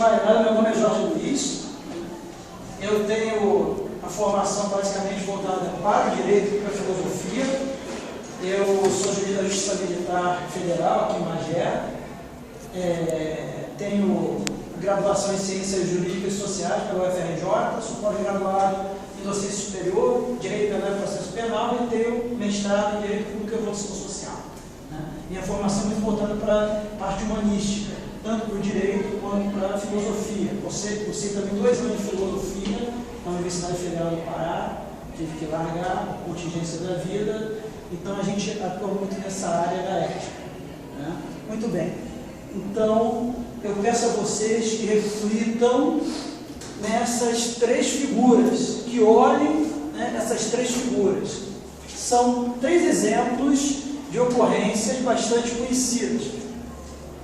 mais nada, meu nome é Jorge Luiz. Eu tenho a formação basicamente voltada para o direito e para a filosofia. Eu sou juiz da Justiça Militar Federal aqui em Magé. Tenho graduação em Ciências Jurídicas e Sociais pela UFRJ, sou pós-graduado em Docência Superior, Direito Penal e Processo Penal e tenho mestrado em Direito Público e Evolução Social. Minha formação é muito voltada para a parte humanística, tanto para o direito quanto para a filosofia. Cursei também 2 anos de filosofia na Universidade Federal do Pará, tive que largar a contingência da vida, então a gente atua muito nessa área da ética. Muito bem, então eu peço a vocês que reflitam nessas 3 figuras, que olhem essas 3 figuras. São 3 exemplos de ocorrências bastante conhecidas.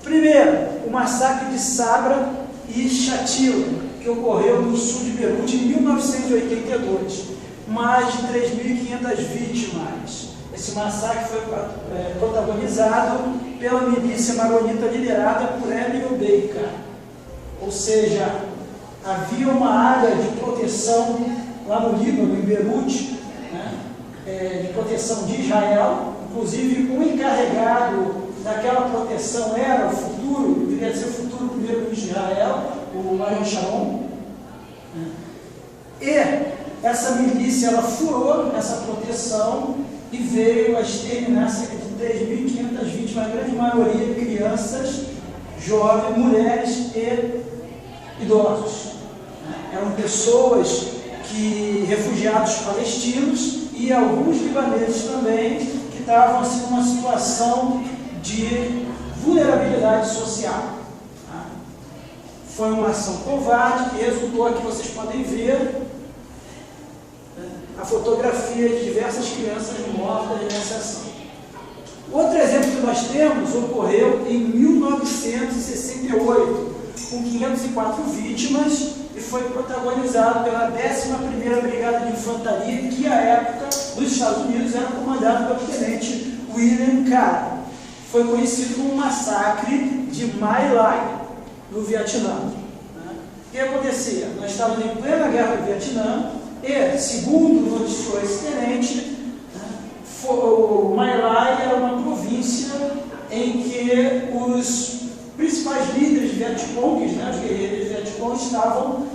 Primeiro, o massacre de Sabra e Shatila, que ocorreu no sul de Beirute em 1982. Mais de 3.500 vítimas. Esse massacre foi protagonizado pela milícia maronita liderada por Emil Baker. Ou seja, havia uma área de proteção lá no Líbano, em Beirute, de proteção de Israel. Inclusive, o encarregado daquela proteção era o futuro, deveria ser o futuro primeiro-ministro de Israel, o Ariel Sharon. E essa milícia, ela furou essa proteção e veio a exterminar cerca de 3.500 vítimas, a grande maioria crianças, jovens, mulheres e idosos. Eram pessoas refugiados palestinos e alguns libaneses também, que estavam assim, numa situação de vulnerabilidade social. Foi uma ação covarde que resultou aqui, vocês podem ver a fotografia de diversas crianças mortas nessa ação. Outro exemplo que nós temos ocorreu em 1968, com 504 vítimas, e foi protagonizado pela 11ª Brigada de Infantaria, que à época, nos Estados Unidos, era comandada pelo tenente William Carey. Foi conhecido como massacre de My Lai, no Vietnã. O que acontecia? Nós estávamos em plena guerra do Vietnã e, segundo noticiou esse tenente, o My Lai era uma província em que os principais líderes de Vietcongs, os guerreiros de Vietcong, estavam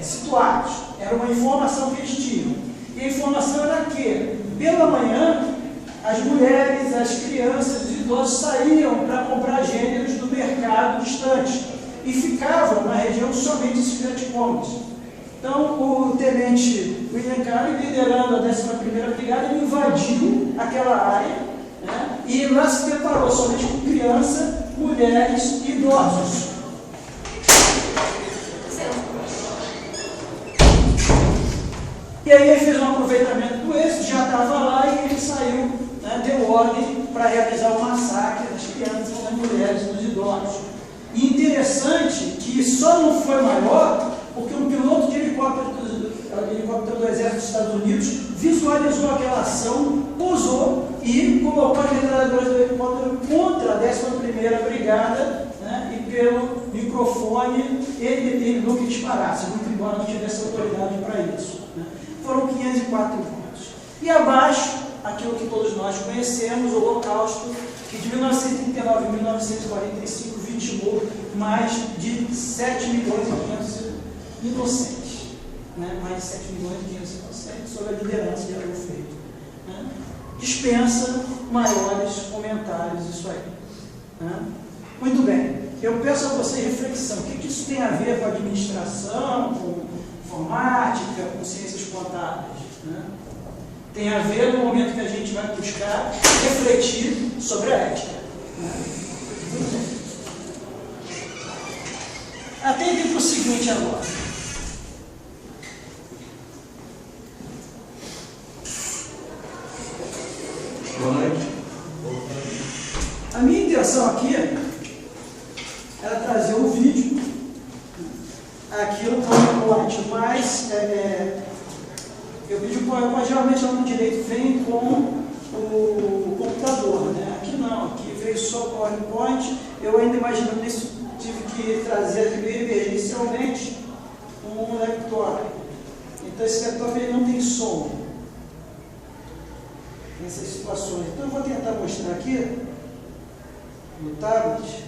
situados. Era uma informação que eles tinham. E a informação era que, pela manhã, as mulheres, as crianças, os idosos saíam para comprar gêneros do mercado distante e ficavam na região somente esses Vietcongs. Então, o tenente William Carey, liderando a 11ª Brigada, ele invadiu aquela área, e lá se preparou somente com crianças, mulheres e idosos. E aí ele fez um aproveitamento do êxito, já estava lá e ele saiu, deu ordem para realizar o massacre das crianças, das mulheres e dos idosos. E interessante que só não foi maior porque um piloto de helicóptero do Exército dos Estados Unidos visualizou aquela ação, pousou e colocou as metralhadoras do helicóptero contra a 11ª Brigada, e pelo microfone ele determinou que disparasse, muito embora não tivesse autoridade para isso. Foram 504 mortos. E abaixo, aquilo que todos nós conhecemos, o Holocausto, que de 1939 a 1945 vitimou mais de 7 milhões e 500 inocentes. Mais de 7 milhões e 500 inocentes, sob a liderança de Adolf Hitler. Dispensa maiores comentários isso aí. Muito bem. Eu peço a você reflexão. O que isso tem a ver com administração, com informática, com ciências contábeis? Tem a ver no momento que a gente vai buscar refletir sobre a ética. Muito bem. Atente para o seguinte agora. Boa noite. A minha intenção aqui era trazer um vídeo, aquilo PowerPoint, mas eu vídeo PowerPoint geralmente lá no direito vem com o computador, aqui não, aqui veio só o PowerPoint. Eu ainda imaginando nesse tive que trazer aqui do IBE inicialmente um laptop. Então esse laptop ele não tem som nessas situações. Então eu vou tentar mostrar aqui no tablet.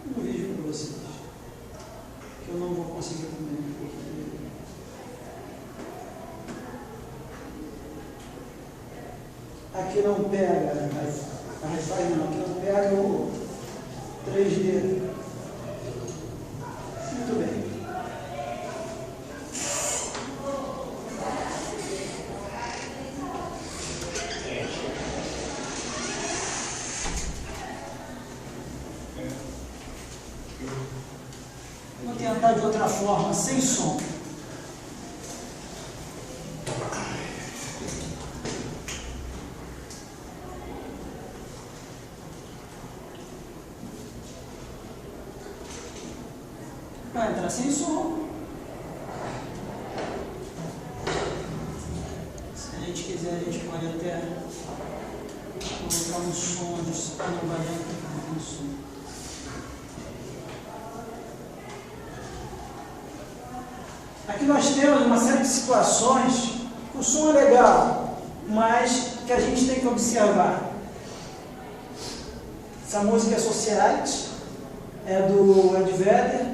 Um vídeo para vocês, que eu não vou conseguir também, porque aqui não pega a Wi-Fi, não, aqui não pega o 3D. Muito bem. Vou tentar de outra forma, sem som. Vai entrar sem som. Se a gente quiser, a gente pode até colocar um som onde não vai entrar no som. Aqui nós temos uma série de situações que o som é legal, mas que a gente tem que observar. Essa música é Society, é do Ed Vedder,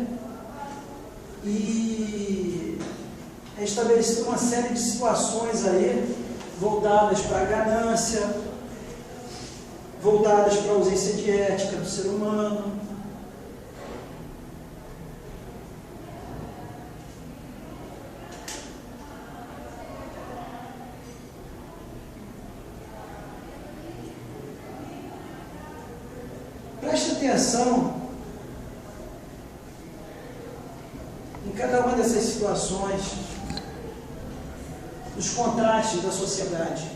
e é estabelecida uma série de situações aí, voltadas para a ganância, voltadas para a ausência de ética do ser humano. Preste atenção em cada uma dessas situações, os contrastes da sociedade.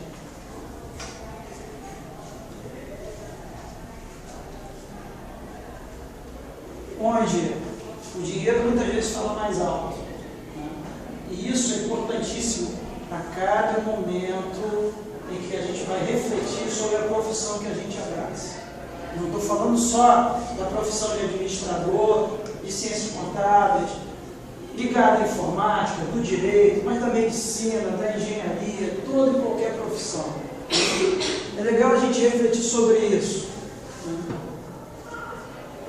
Onde o dinheiro muitas vezes fala mais alto, né? E isso é importantíssimo a cada momento em que a gente vai refletir sobre a profissão que a gente abraça. Não estou falando só da profissão de administrador, de ciências contábeis, ligada à informática, do direito, mas da medicina, da engenharia, toda e qualquer profissão. É legal a gente refletir sobre isso, né?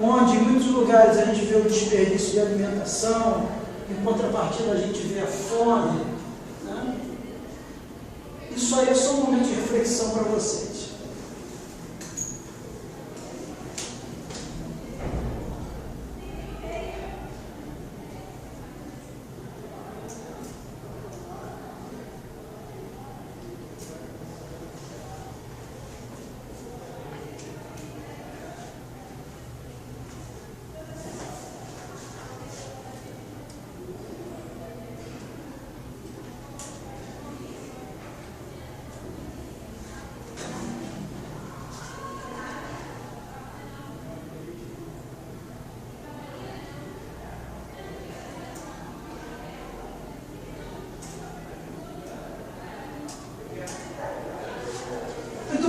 Onde em muitos lugares a gente vê o desperdício de alimentação, em contrapartida a gente vê a fome, né? Isso aí é só um momento de reflexão para vocês.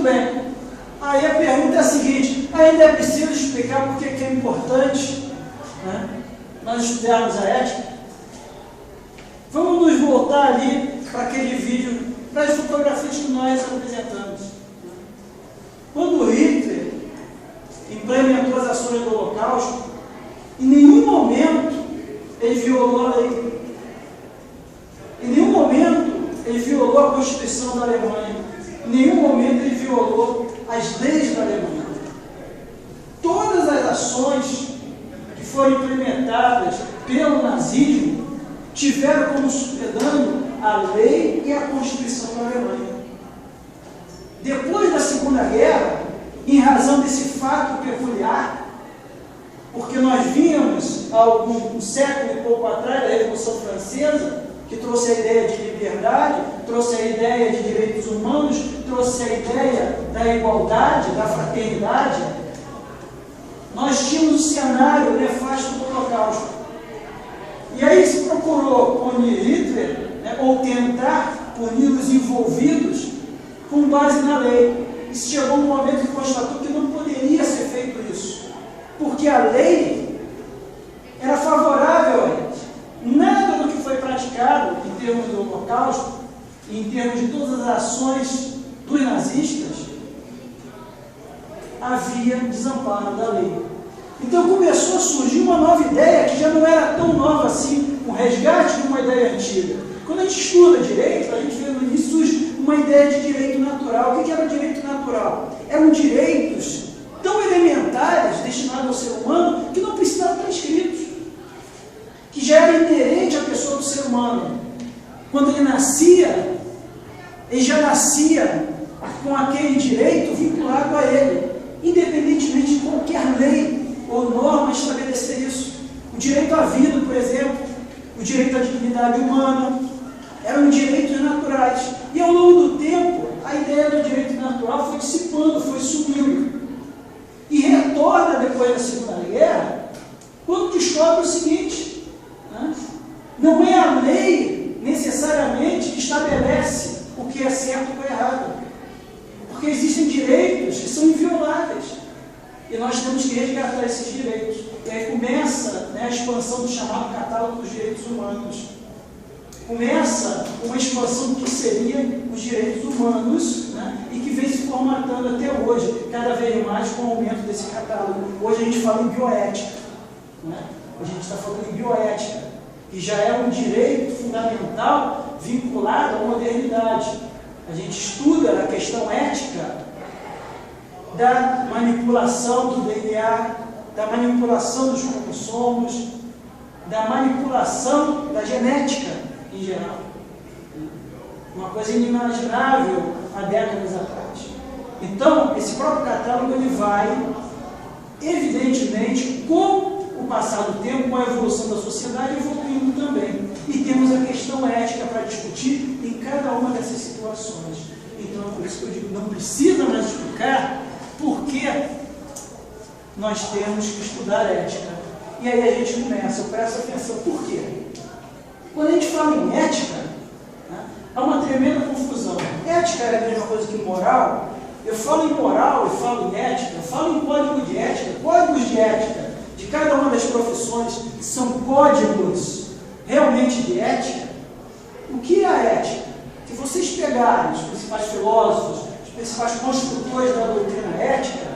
Bem, aí a pergunta é a seguinte: ainda é preciso explicar por que é importante, né, nós estudarmos a ética? Vamos nos voltar ali para aquele vídeo, para as fotografias que nós apresentamos. Quando Hitler implementou as ações do Holocausto, em nenhum momento ele violou a lei. Em nenhum momento ele violou a Constituição da Alemanha. Em nenhum momento ele violou as leis da Alemanha. Todas as ações que foram implementadas pelo nazismo tiveram como supedâneo a lei e a Constituição da Alemanha. Depois da Segunda Guerra, em razão desse fato peculiar, porque nós vínhamos há um século e pouco atrás da Revolução Francesa, que trouxe a ideia de liberdade, trouxe a ideia de direitos humanos, trouxe a ideia da igualdade, da fraternidade, nós tínhamos o cenário nefasto do Holocausto. E aí se procurou, onde Hitler né, ou tentar punir os envolvidos com base na lei. E chegou um momento que constatou que não poderia ser feito isso, porque a lei era favorável a eles. Nada do que foi praticado em termos do Holocausto, em termos de todas as ações dos nazistas, havia desamparo da lei. Então começou a surgir uma nova ideia que já não era tão nova assim, um resgate de uma ideia antiga. Quando a gente estuda direito, a gente vê no início surge uma ideia de direito natural. O que era direito natural? Eram direitos tão elementares destinados ao ser humano que não precisavam estar escritos, que já era inerente à pessoa do ser humano. Quando ele nascia, ele já nascia com aquele direito vinculado a ele, independentemente de qualquer lei ou norma estabelecer isso. O direito à vida, por exemplo, o direito à dignidade humana, eram direitos naturais. E ao longo do tempo, a ideia do direito natural foi dissipando, foi sumindo. E retorna depois da Segunda Guerra, quando descobre o seguinte, né? Não é a lei necessariamente que estabelece o que é certo ou errado, porque existem direitos que são invioláveis e nós temos que resgatar esses direitos. E aí começa, né, a expansão do chamado catálogo dos direitos humanos. Começa uma expansão do que seriam os direitos humanos, né, e que vem se formatando até hoje, cada vez mais com o aumento desse catálogo. Hoje a gente fala em bioética, né? Hoje a gente está falando em bioética, que já é um direito fundamental vinculado à modernidade. A gente estuda a questão ética da manipulação do DNA, da manipulação dos cromossomos, da manipulação da genética em geral. Uma coisa inimaginável há décadas atrás. Então, esse próprio catálogo ele vai, evidentemente, com o passar do tempo, com a evolução da sociedade, evoluindo também. E temos a questão ética para discutir em cada uma dessas situações. Então, é por isso que eu digo, não precisa mais explicar por que nós temos que estudar ética. E aí a gente começa, eu presto atenção, por quê? Quando a gente fala em ética, né, há uma tremenda confusão. Ética é a mesma coisa que moral. Eu falo em moral, eu falo em ética, eu falo em código de ética, códigos de ética de cada uma das profissões são códigos realmente de ética. O que é a ética? Se vocês pegarem os principais filósofos, os principais construtores da doutrina ética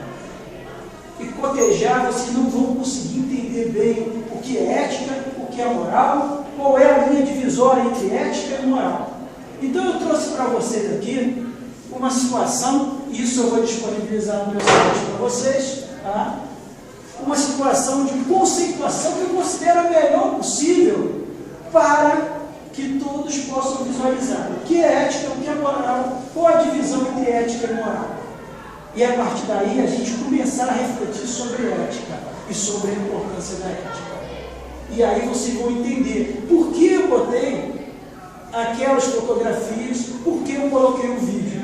e cotejar, vocês não vão conseguir entender bem o que é ética, o que é moral, qual é a linha divisória entre ética e moral. Então eu trouxe para vocês aqui uma situação, e isso eu vou disponibilizar no meu site para vocês, tá? Uma situação de conceituação que eu considero a melhor possível para que todos possam visualizar o que é ética, o que é moral, qual a divisão entre ética e moral. E a partir daí a gente começar a refletir sobre ética e sobre a importância da ética. E aí vocês vão entender por que eu botei aquelas fotografias, por que eu coloquei o vídeo.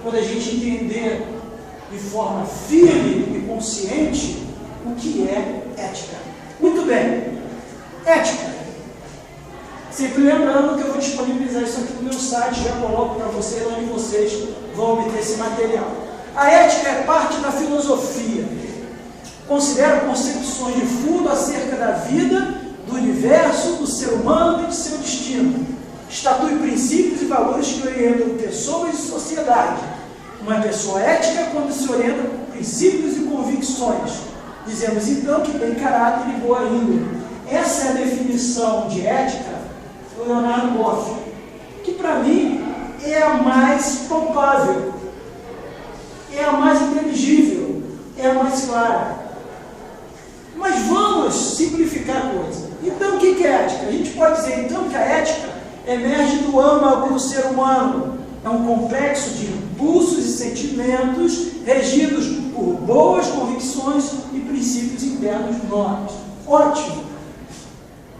Quando a gente entender de forma firme e consciente o que é ética. Muito bem. Ética. Sempre lembrando que eu vou disponibilizar isso aqui no meu site, já coloco para vocês onde vocês vão obter esse material. A ética é parte da filosofia. Considera concepções de fundo acerca da vida, do universo, do ser humano e de seu destino. Estatui princípios e valores que orientam pessoas e sociedade. Uma pessoa ética é quando se orienta por princípios e convicções. Dizemos então que tem caráter e boa índole. Essa é a definição de ética do Leonardo Boff, que para mim é a mais palpável, é a mais inteligível, é a mais clara. Mas vamos simplificar a coisa. Então o que é ética? A gente pode dizer então que a ética emerge do âmago do ser humano. É um complexo de impulsos e sentimentos regidos por boas convicções e princípios internos nobres. Ótimo!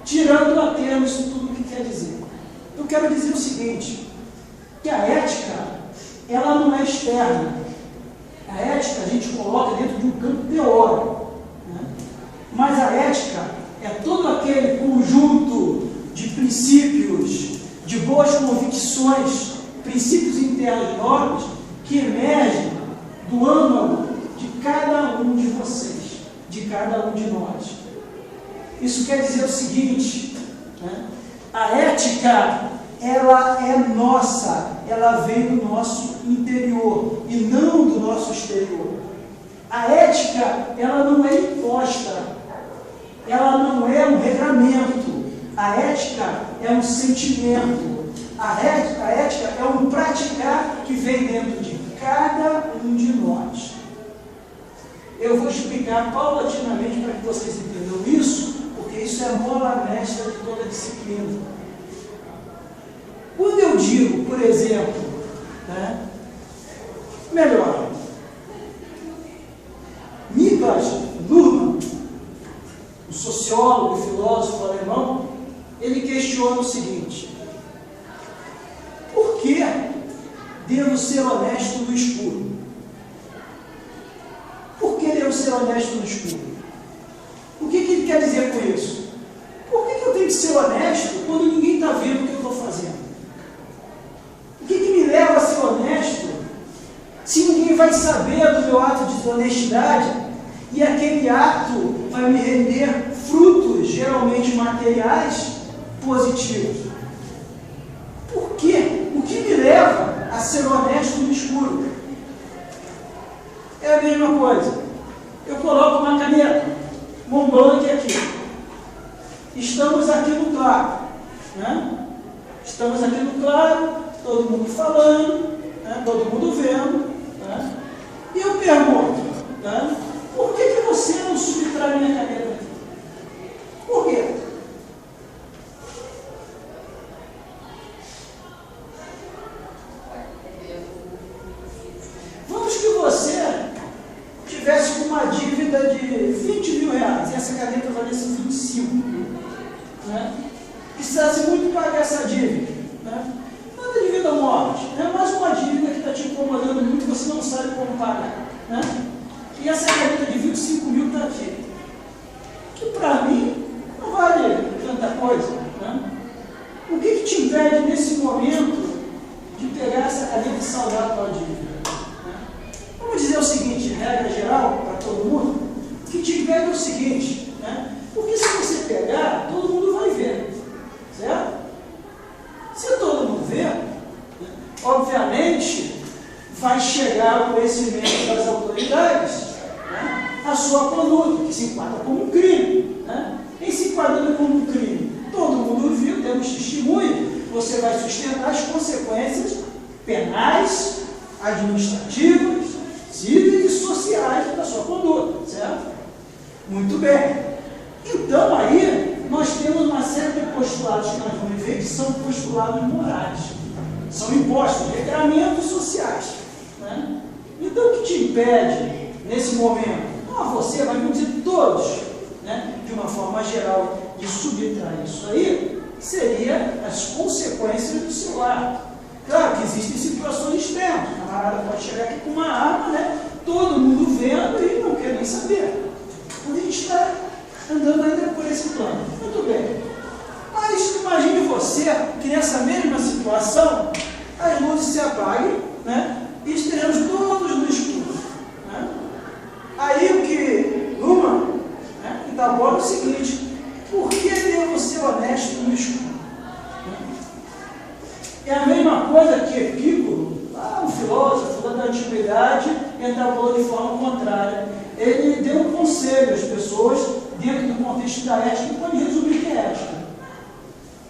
Tirando a termo isso tudo o que quer dizer. Eu quero dizer o seguinte, que a ética, ela não é externa. A ética a gente coloca dentro de um campo teórico, né? Mas a ética é todo aquele conjunto de princípios de boas convicções, princípios internos nobres que emergem do âmago de cada um de vocês, de cada um de nós. Isso quer dizer o seguinte, né? A ética, ela é nossa, ela vem do nosso interior e não do nosso exterior. A ética, ela não é imposta, ela não é um regramento. A ética é um sentimento. A ética é um praticar que vem dentro de cada um de nós. Eu vou explicar paulatinamente para que vocês entendam isso, porque isso é a mola mestra de toda a disciplina. Quando eu digo, por exemplo, né, melhor, Niklas Luhmann, o sociólogo e filósofo alemão, ele questiona o seguinte: por que devo ser honesto no escuro? Por que devo ser honesto no escuro? O que ele quer dizer com isso? Por que eu tenho que ser honesto quando ninguém está vendo o que eu estou fazendo? O que me leva a ser honesto se ninguém vai saber do meu ato de desonestidade e aquele ato vai me render frutos, geralmente materiais, positivos? Por quê? O que me leva a ser honesto no escuro? É a mesma coisa. Eu coloco uma caneta, Montblanc aqui. Estamos aqui no claro, né? Estamos aqui no claro, todo mundo falando, né? Todo mundo vendo, né? E eu pergunto, né? Por que você não subtrai minha caneta aqui? Por quê? Vamos que você tivesse uma dívida de 20 mil reais e essa caneta valesse 25, né? Precisasse muito pagar essa dívida, né? Nada de vida ou morte, é mais uma dívida que está te incomodando muito e você não sabe como pagar, né? E essa caneta de 25 mil está aqui, que para mim não vale tanta coisa, né? O que te impede nesse momento de pegar essa caneta e saldar a tua dívida? Vamos dizer o seguinte, regra geral para todo mundo, o que te impede é o seguinte, né? Porque se você pegar, todo mundo vai ver, certo? Se todo mundo vê, né, obviamente vai chegar ao conhecimento das autoridades, né, a sua conduta, que se enquadra como um crime, né? Em se enquadrando como um crime, todo mundo viu, temos testemunho, você vai sustentar as consequências penais, administrativas, cíveis e sociais da sua conduta, certo? Muito bem. Então, aí, nós temos uma série de postulados que nós vamos ver que são postulados morais. São impostos, regramentos sociais, né? Então, o que te impede, nesse momento, não a você, mas vamos dizer todos, né, de uma forma geral, de subtrair isso aí, seria as consequências do seu ato. Claro que existem situações extremas. O camarada pode chegar aqui com uma arma, né? Todo mundo vendo e não quer nem saber. A gente está andando ainda por esse plano. Muito bem. Mas imagine você que nessa mesma situação as luzes se apaguem, né? E estejamos todos no escuro, né? Aí o que Luhmann, né, dá bola é o seguinte: por que devo ser honesto no escuro? É a mesma coisa que Epícoro, um filósofo da antiguidade, entablou de forma contrária. Ele deu um conselho às pessoas, dentro do contexto da ética, que pode resumir que é ética.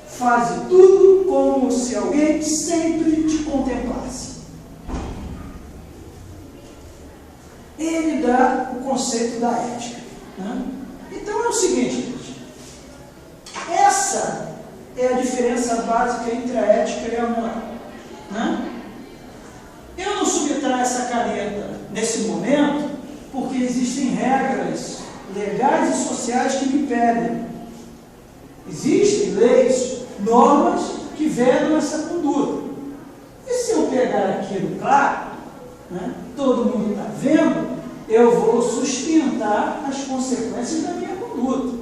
Faze tudo como se alguém sempre te contemplasse. Ele dá o conceito da ética, né? Então é o seguinte, gente. Essa é a diferença básica entre a ética e a moral, né? Eu não subtraio essa caneta nesse momento porque existem regras legais e sociais que me pedem. Existem leis, normas que vedam essa conduta. E se eu pegar aquilo claro, né, todo mundo está vendo, eu vou sustentar as consequências da minha conduta.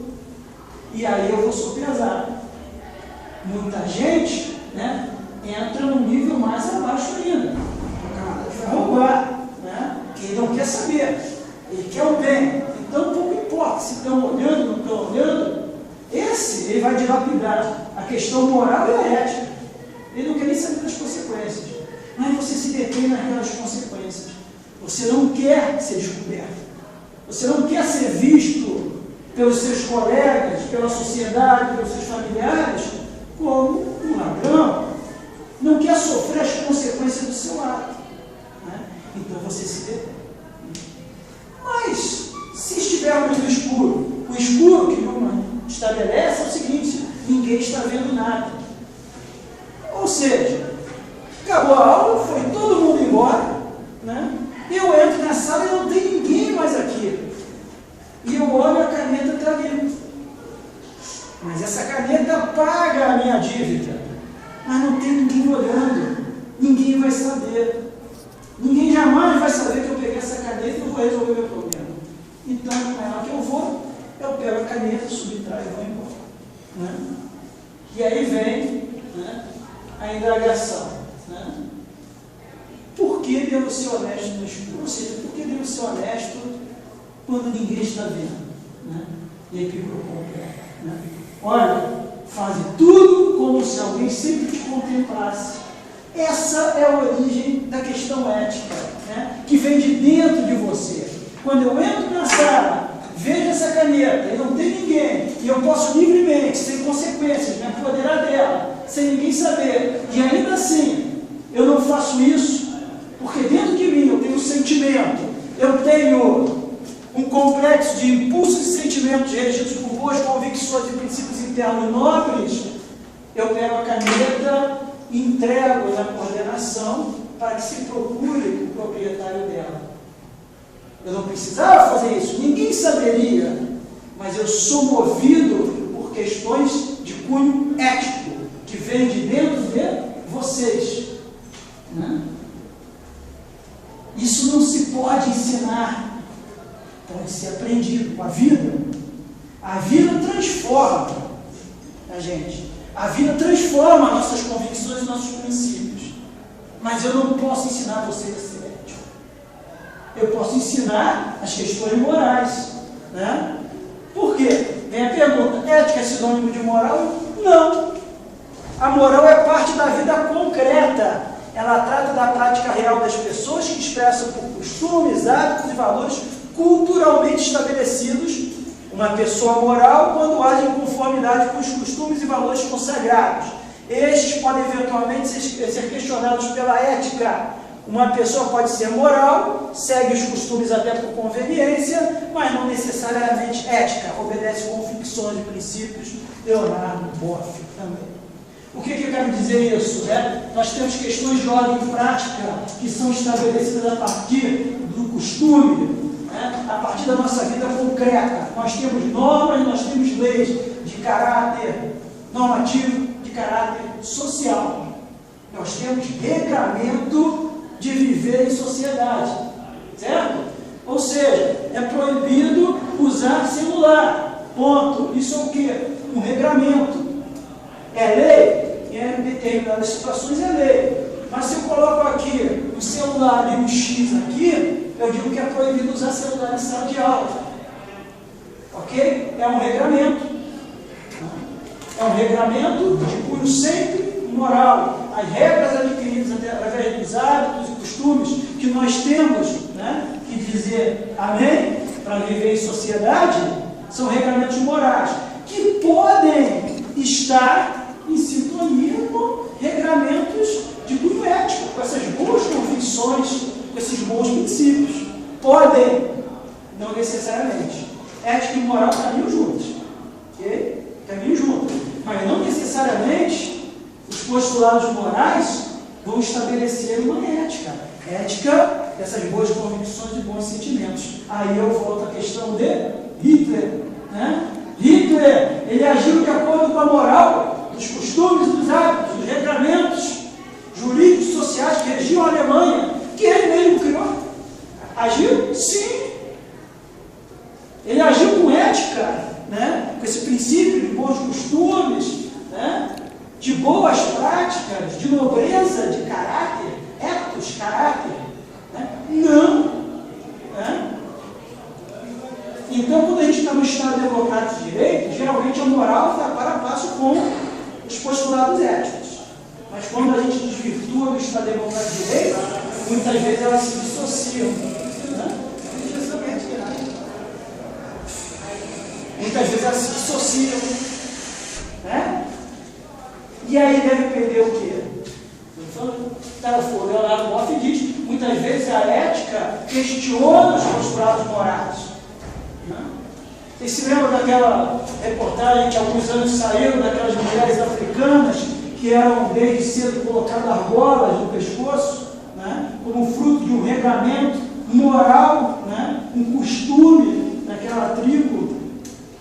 E aí eu vou sopesar. Muita gente né, entra num nível mais abaixo ainda. O camarada vai roubar, né, que ele não quer saber, ele quer o bem. Então, pouco importa se estão olhando ou não estão olhando, ele vai dilapidar a questão moral e a ética. Ele não quer nem saber das consequências. Mas você se detém naquelas consequências. Você não quer ser descoberto. Você não quer ser visto pelos seus colegas, pela sociedade, pelos seus familiares, como um ladrão. Não quer sofrer as consequências do seu ato. Né? Então você se detém. Mas, se estivermos no escuro, o escuro que Newman estabelece é o seguinte: ninguém está vendo nada. Ou seja, acabou a aula, foi todo mundo embora, né? Eu entro na sala e não tem ninguém mais aqui. E eu olho, a caneta está ali. Mas essa caneta paga a minha dívida. Mas não tem ninguém olhando. Ninguém vai saber. Ninguém jamais vai saber que eu peguei essa caneta e vou resolver meu problema. Então, com ela que eu pego a caneta, subtraio e vou embora. Né? E aí vem, né, a indagação. Né? Por que devo ser honesto no escuro? Ou seja, por que devo ser honesto quando ninguém está vendo? Né? E aí que completa. Né? Olha, faze tudo como se alguém sempre te contemplasse. Essa é a origem da questão ética, né? Que vem de dentro de você. Quando eu entro na sala, vejo essa caneta e não tem ninguém, e eu posso livremente, sem consequências, me apoderar dela, sem ninguém saber, e ainda assim eu não faço isso, porque dentro de mim eu tenho um sentimento, eu tenho um complexo de impulsos e sentimentos regidos por boas convicções e princípios internos nobres, eu pego a caneta e entrego na coordenação para que se procure o proprietário dela. Eu não precisava fazer isso, ninguém saberia, mas eu sou movido por questões de cunho ético, que vem de dentro de vocês. Né? Isso não se pode ensinar, pode ser aprendido com a vida. A vida transforma a gente, a vida transforma nossas convicções e nossos princípios, mas eu não posso ensinar vocês a ser ético. Eu posso ensinar as questões morais, né? Por quê? Vem a pergunta: ética é sinônimo de moral? Não. A moral é parte da vida concreta. Ela trata da prática real das pessoas que expressam por costumes, hábitos e valores culturalmente estabelecidos. Uma pessoa moral quando age em conformidade com os costumes e valores consagrados. Estes podem eventualmente ser questionados pela ética. Uma pessoa pode ser moral, segue os costumes até por conveniência, mas não necessariamente ética, obedece convicções e princípios. Leonardo Boff também. O que eu quero dizer isso? Né? Nós temos questões de ordem prática que são estabelecidas a partir do costume, né? A partir da nossa vida concreta. Nós temos normas, nós temos leis de caráter normativo, de caráter social. Nós temos regramento de viver em sociedade, certo? Ou seja, é proibido usar celular, ponto. Isso é o quê? Um regramento. É lei? Em determinadas situações é lei. Mas se eu coloco aqui um celular e um X aqui, eu digo que é proibido usar celular em sala de aula. Ok? É um regramento. É um regramento de cunho sempre moral. As regras adquiridas através dos hábitos e costumes que nós temos, né, que dizer amém para viver em sociedade, são regramentos morais que podem estar em sintonia com regramentos de cunho ético, com essas boas convicções, com esses bons princípios. Podem, não necessariamente. Ética e moral caminham juntos. Ok? Caminham juntos. Mas não necessariamente os postulados morais vão estabelecer uma ética. Ética dessas boas convicções e bons sentimentos. Aí eu volto à questão de Hitler. Né? Hitler, ele agiu de acordo com a moral dos costumes, dos hábitos, dos regramentos jurídicos sociais que regiam a Alemanha, que ele mesmo criou. Agiu? Sim. Ele agiu com ética, né? Com esse princípio de bons costumes, né? de boas práticas, de nobreza de caráter, ethos, caráter. Né? Não. Né? Então, quando a gente está no Estado democrático de direito, geralmente a moral está para a passo com os postulados éticos. Mas quando a gente desvirtua do Estado democrático de direito, muitas vezes elas se dissociam. Né? Muitas vezes elas se dissociam. Né? E aí deve perder o quê? O Leonardo Boff diz, muitas vezes a ética questiona os postulados morais. Né? Vocês se lembram daquela reportagem que há alguns anos saiu daquelas mulheres africanas que eram desde cedo colocadas argolas no pescoço, né? Como fruto de um regramento moral, né? Um costume daquela tribo,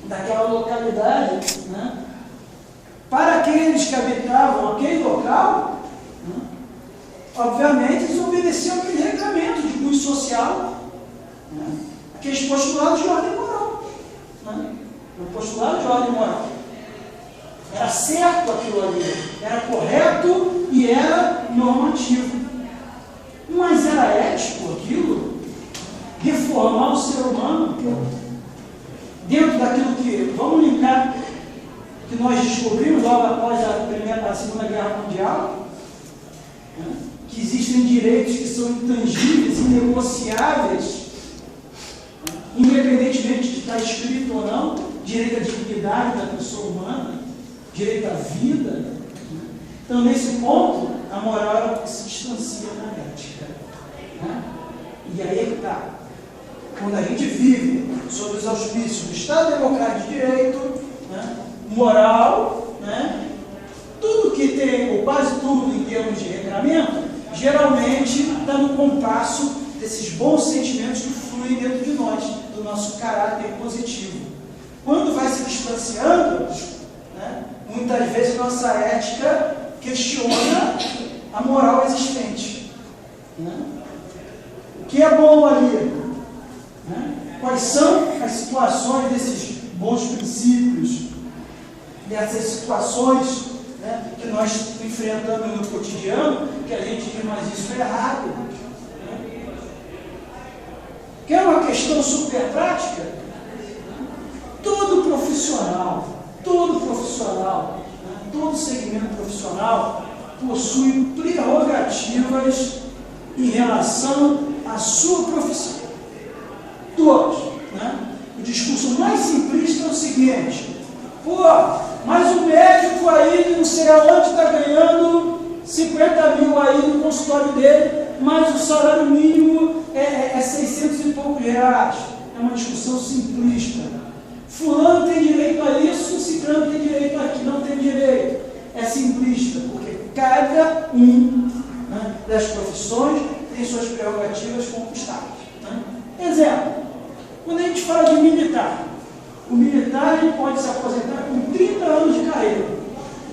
daquela localidade, né? Para aqueles que habitavam aquele local, né? Obviamente eles obedeciam aquele regramento de cunho social, né? Aqueles postulados de ordem moral, né? O postulado de ordem moral. Era certo aquilo ali, era correto e era normativo. Mas era ético aquilo? Reformar o ser humano dentro daquilo que, vamos linkar, que nós descobrimos logo após a Segunda Guerra Mundial, né? Que existem direitos que são intangíveis, inegociáveis, independentemente de estar escrito ou não, direito à dignidade da pessoa humana, direito à vida. Então, nesse ponto, a moral se distancia da ética. Né? E aí é que está. Quando a gente vive sob os auspícios do Estado Democrático de Direito, né? Moral, né? Tudo que tem, ou quase tudo em termos de regramento, geralmente está no compasso desses bons sentimentos que fluem dentro de nós, do nosso caráter positivo. Quando vai se distanciando, né? Muitas vezes nossa ética questiona a moral existente. Né? O que é bom ali? Né? Quais são as situações desses bons princípios, dessas situações, né, que nós enfrentamos no cotidiano, que a gente diz, mas isso é errado. Né? Que é uma questão super prática? Todo profissional, né, todo segmento profissional possui prerrogativas em relação à sua profissão. Todos. Né? O discurso mais simplista é o seguinte: pô, mas o médico aí, não sei aonde, está ganhando 50 mil aí no consultório dele, mas o salário mínimo é 600 e poucos reais. É uma discussão simplista. Fulano tem direito a isso, ciclano tem direito a aquilo, não tem direito. É simplista, porque cada né, das profissões tem suas prerrogativas conquistadas. Né? Exemplo, quando a gente fala de militar, o militar ele pode se aposentar com 30 anos de carreira.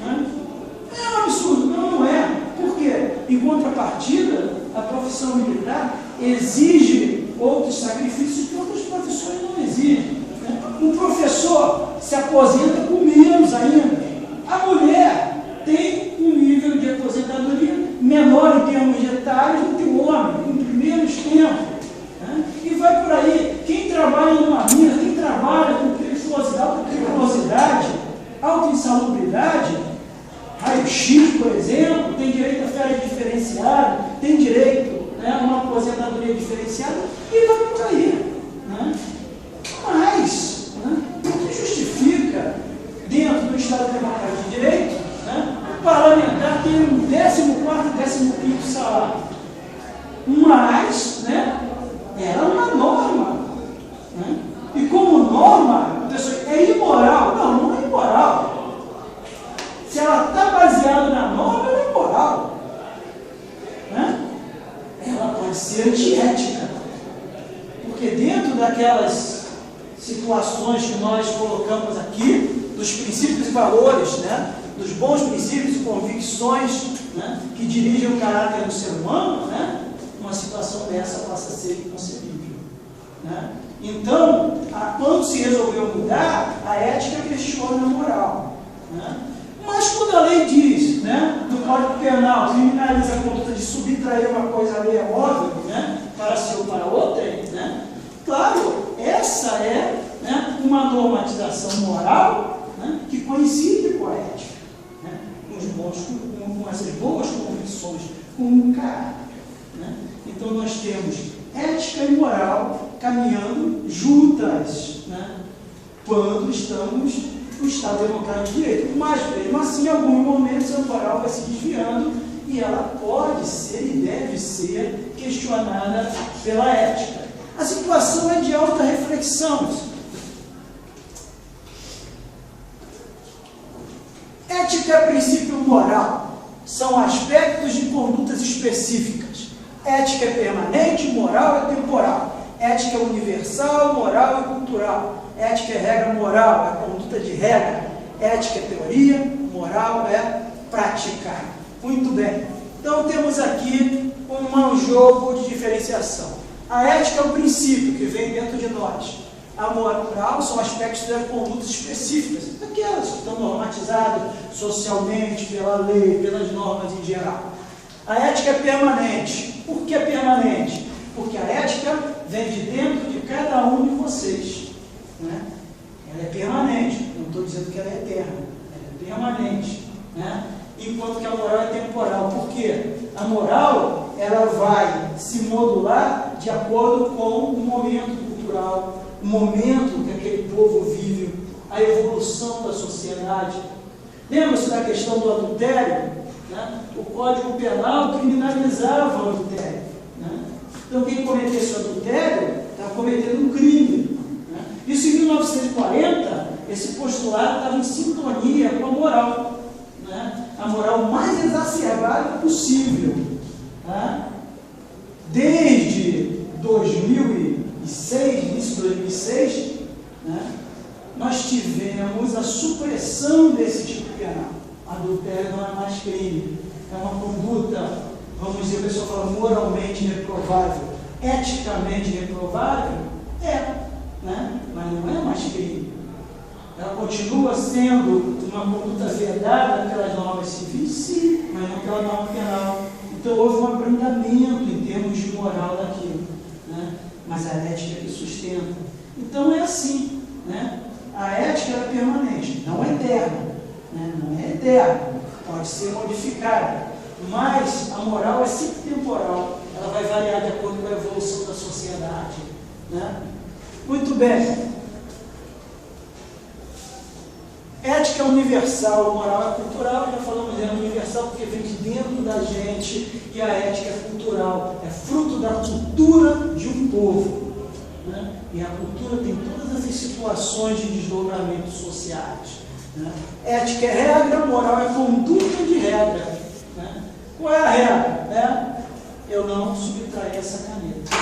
Né? É um absurdo, não é. Por quê? Em contrapartida, a profissão militar exige outros sacrifícios que outras profissões não exigem. Né? O professor se aposenta com menos ainda. A mulher tem um nível de aposentadoria menor em termos etários do que o homem, com menos tempo. Né? E vai por aí. Quem trabalha numa mina, quem trabalha com periculosidade, alta insalubridade, raio-x, por exemplo, tem direito a férias diferenciadas, tem direito, né, a uma aposentadoria diferenciada, e vai por aí. Né? Mas, né, o que justifica, dentro do Estado Democrático de Direito, né, o parlamentar tem um 14º e 15º salário. Mas, né, era uma norma. Né? E como norma, a pessoa é imoral. Não é imoral. Se ela está baseada na norma, ela é imoral. Né? Ela pode ser antiética. Porque dentro daquelas situações que nós colocamos aqui, dos princípios e valores, né? Dos bons princípios e convicções, né? Que dirigem o caráter do ser humano, né? Uma situação dessa passa a ser inconcebível. Né? Então, quando se resolveu mudar, a ética questiona a moral. Né? Mas Mas quando a lei diz, né, no Código Penal, criminaliza a conduta de subtrair uma coisa alheia móvel, né, para si ou para outrem, né, claro, essa é, né, uma normatização moral, né, que coincide com a ética, né, com essas boas convicções, com um caráter. Né? Então nós temos ética e moral caminhando juntas, né, quando estamos no Estado Democrático de Direito. Mas, mesmo assim, em alguns momentos a moral vai se desviando e ela pode ser e deve ser questionada pela ética. A situação é de alta reflexão. Ética é princípio moral. São aspectos de condutas específicas. Ética é permanente, moral é temporal. Ética é universal, moral é cultural. Ética é regra moral, é conduta de regra. Ética é teoria, moral é praticar. Muito bem. Então temos aqui um jogo de diferenciação. A ética é o princípio que vem dentro de nós. A moral são aspectos das condutas específicas, aquelas que estão normatizadas socialmente, pela lei, pelas normas em geral. A ética é permanente. Por que permanente? Porque a ética vem de dentro de cada um de vocês. Né? Ela é permanente, não estou dizendo que ela é eterna, ela é permanente. Né? Enquanto que a moral é temporal. Por quê? A moral ela vai se modular de acordo com o momento cultural, o momento que aquele povo vive, a evolução da sociedade. Lembra-se da questão do adultério? Né? O Código Penal criminalizava o adultério. Né? Então, quem cometesse o adultério estava cometendo um crime. Né? Isso em 1940, esse postulado estava em sintonia com a moral. Né? A moral mais exacerbada possível. Tá? Desde 2006, início de 2006, né, nós tivemos a supressão desse tipo penal. Adultério não é mais crime, é uma conduta, vamos dizer, a pessoa fala moralmente reprovável, eticamente reprovável, né, mas não é mais crime. Ela continua sendo uma conduta vedada pelas normas civis, sim, mas não pela norma penal. Então houve um abrandamento em termos de moral daquilo, né? Mas a ética que sustenta. Então é assim, né? A ética é permanente, não é eterna, né? Não é eterna, pode ser modificada, mas a moral é sempre temporal, ela vai variar de acordo com a evolução da sociedade, né? Muito bem. Ética é universal, moral é cultural, já falamos, é universal porque vem de dentro da gente, e a ética é cultural, é fruto da cultura de um povo. Né? E a cultura tem todas essas situações de desdobramentos sociais. Né? Ética é regra, moral é conduta de regra. Né? Qual é a regra? Né? Eu não subtrair essa caneta.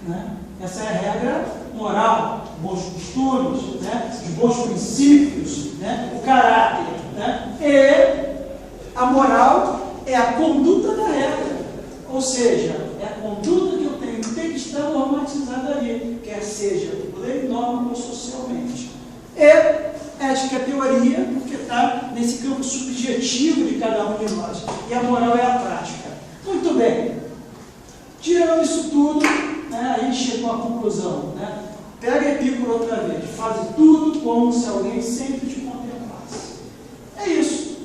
Né? Essa é a regra moral, bons costumes, né? Os bons princípios, né? O caráter. Né? E a moral é a conduta da regra, ou seja, é a conduta que eu tenho que ter que estar normatizada ali, quer seja por lei, norma ou socialmente. E ética é teoria, porque está nesse campo subjetivo de cada um de nós, e a moral é a prática. Muito bem, tirando isso tudo, né, a gente chegou à conclusão, né? Pega Epicuro outra vez, faz tudo como se alguém sempre te contemplasse. É isso,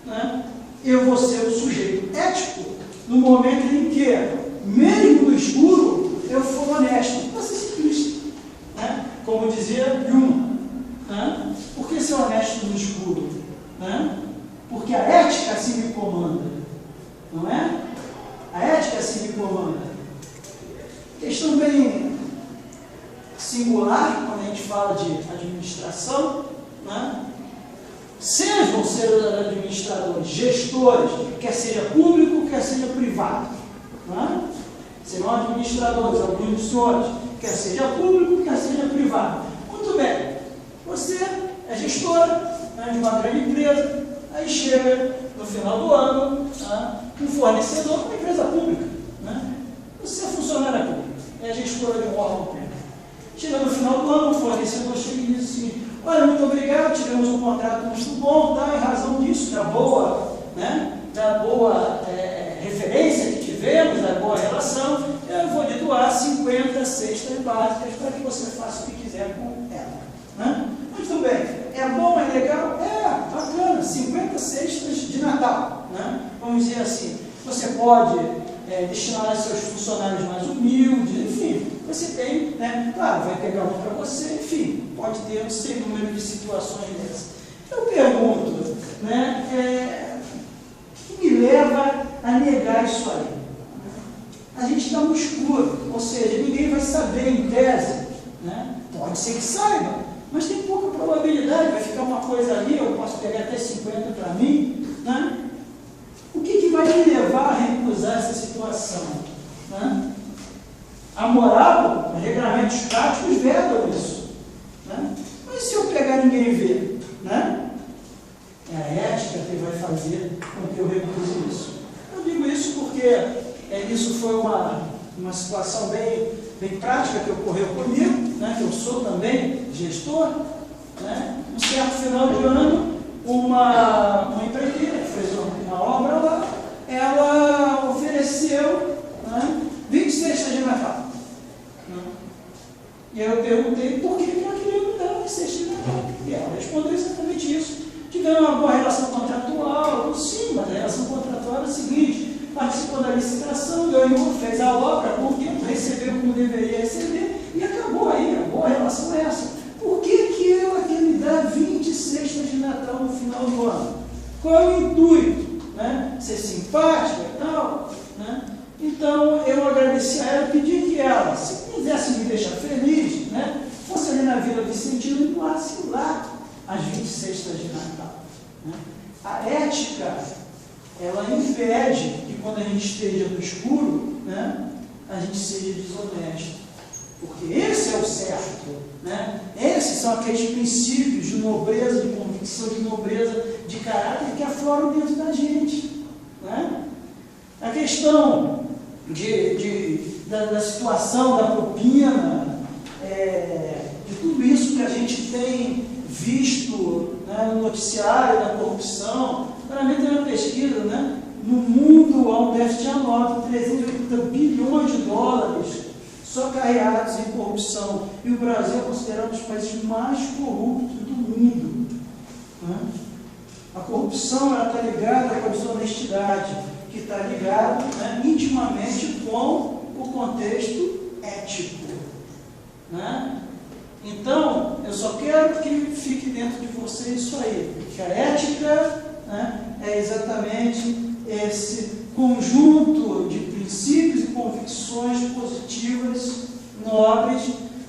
né? Eu vou ser um sujeito ético no momento em que, mesmo no escuro, eu for honesto. Vou ser simplista, né? Como dizia Jung, né? Por que ser honesto no escuro? Né? Porque a ética assim me comanda, não é? A ética assim me comanda. Questão bem singular, quando a gente fala de administração, né? Sejam administradores, gestores, quer seja público, quer seja privado. Né? Serão administradores, alguns dos senhores, quer seja público, quer seja privado. Muito bem, você é gestora, né, de uma grande empresa, aí chega no final do ano, né, um fornecedor, uma empresa pública. Né? Você é funcionária pública, é gestora de um órgão público. Chega no final do ano, o fornecedor chega e diz assim: olha, muito obrigado, tivemos um contrato muito bom, tá? Em razão disso, da boa, né? Da boa referência que tivemos, da boa relação, eu vou lhe doar 50 cestas básicas para que você faça o que quiser com ela. Né? Muito bem, é bom, é legal? É, bacana, 50 cestas de Natal. Né? Vamos dizer assim, você pode destinar aos seus funcionários mais humildes, enfim, você tem, né? Claro, vai pegar uma para você, enfim, pode ter um sem número de situações dessas. Eu pergunto, né, o que me leva a negar isso aí? A gente está no escuro, ou seja, ninguém vai saber em tese, né? Pode ser que saiba, mas tem pouca probabilidade, vai ficar uma coisa ali, eu posso pegar até 50 para mim, né? O que vai me levar a recusar essa situação? Né? A moral, os regramentos práticos vedam isso. Né? Mas se eu pegar ninguém ver, né? É a ética que vai fazer com que eu recuse isso. Eu digo isso porque isso foi uma situação bem prática que ocorreu comigo, né? Que eu sou também gestor. Né? Um certo final de ano, uma empreiteira que fez uma obra lá, ela ofereceu, né, 20 cestas de Natal. Né? E eu perguntei por que ela queria me dar uma cesta de Natal. E ela respondeu exatamente isso. Tivemos uma boa relação contratual, sim, mas a relação contratual era a seguinte: participou da licitação, ganhou, fez a obra, por tempo, recebeu como deveria receber, e acabou aí, a boa relação é essa. Por que ela quer me dar 20 cestas de Natal no final do ano? Qual é o intuito? Né? Ser simpática e tal. Né? Então, eu agradeci a ela e pedi que ela, se quisesse me deixar feliz, né, fosse ali na Vila Vicentino e doasse lá as 20 cestas de Natal. Né? A ética, ela impede que quando a gente esteja no escuro, né, a gente seja desonesto. Porque esse é o certo. Né? Esses são aqueles princípios de nobreza, de convicção, de nobreza, de caráter que afloram dentro da gente. Né? A questão da situação, da propina, de tudo isso que a gente tem visto, né, no noticiário da corrupção. Claramente tem uma pesquisa, né? No mundo há um déficit anual de 380 bilhões de dólares só carregados em corrupção. E o Brasil é considerado um dos países mais corruptos do mundo. Né? A corrupção está ligada com a desonestidade, que está ligada, né, intimamente com o contexto ético. Né? Então, eu só quero que fique dentro de você isso aí, que a ética, né, é exatamente esse conjunto de princípios e convicções positivas, nobres,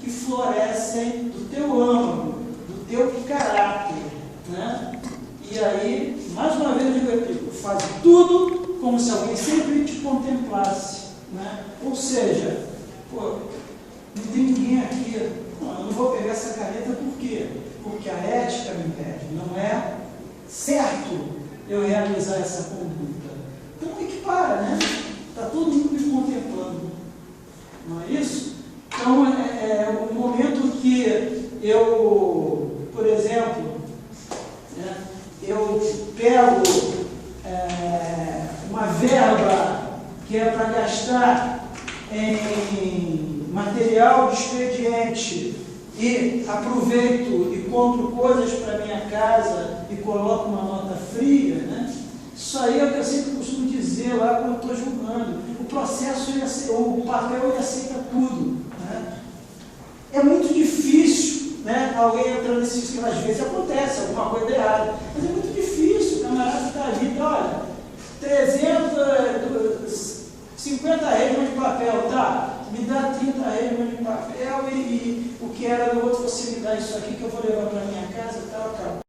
que florescem do teu âmago, do teu caráter. Né? E aí, mais uma vez eu repito, faz tudo como se alguém sempre te contemplasse. Né? Ou seja, não tem ninguém aqui, eu não vou pegar essa caneta por quê? Porque a ética me impede, não é certo eu realizar essa conduta. Então equipara, né? Está todo mundo me contemplando. Não é isso? Então é um momento que eu, por exemplo, né, eu pego uma verba que é para gastar em material de expediente e aproveito e compro coisas para minha casa e coloco uma nota fria, né? Isso aí é o que eu sempre costumo dizer lá quando estou julgando. O processo, o papel, ele aceita tudo. Né? É muito difícil, né, alguém entrando nesse esquema, às vezes acontece alguma coisa errada, mas é muito difícil, o camarada está ali, olha, 50 reis de papel, tá? Me dá 30 reis de papel e o que era do outro, você me dá isso aqui que eu vou levar para minha casa e tal, acabou.